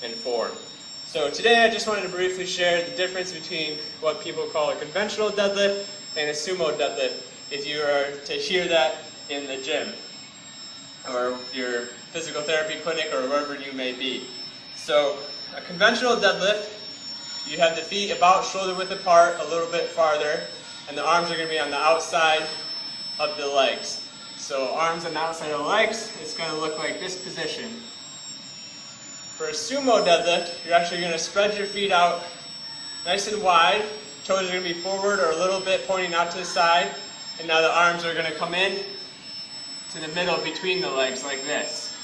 and form. So today I just wanted to briefly share the difference between what people call a conventional deadlift and a sumo deadlift if you are to hear that in the gym or your physical therapy clinic or wherever you may be. So a conventional deadlift, you have the feet about shoulder width apart, a little bit farther, and the arms are going to be on the outside of the legs. So arms on the outside of the legs, it's going to look like this position. For a sumo deadlift, you're actually going to spread your feet out nice and wide. Toes are going to be forward or a little bit pointing out to the side. And now the arms are going to come in to the middle between the legs like this.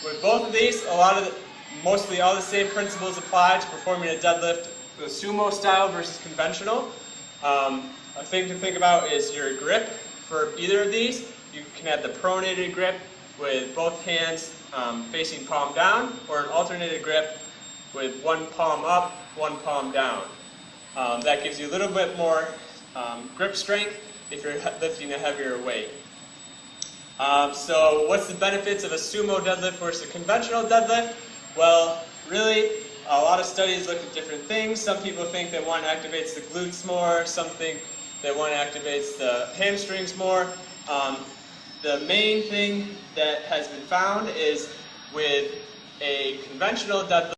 With both of these, mostly all the same principles apply to performing a deadlift, the sumo style versus conventional. A thing to think about is your grip for either of these. You can have the pronated grip with both hands facing palm down, or an alternated grip with one palm up, one palm down. That gives you a little bit more grip strength if you're lifting a heavier weight. So what's the benefits of a sumo deadlift versus a conventional deadlift? Well, really, a lot of studies look at different things. Some people think that one activates the glutes more, some think that one activates the hamstrings more. The main thing that has been found is with a conventional deadlift,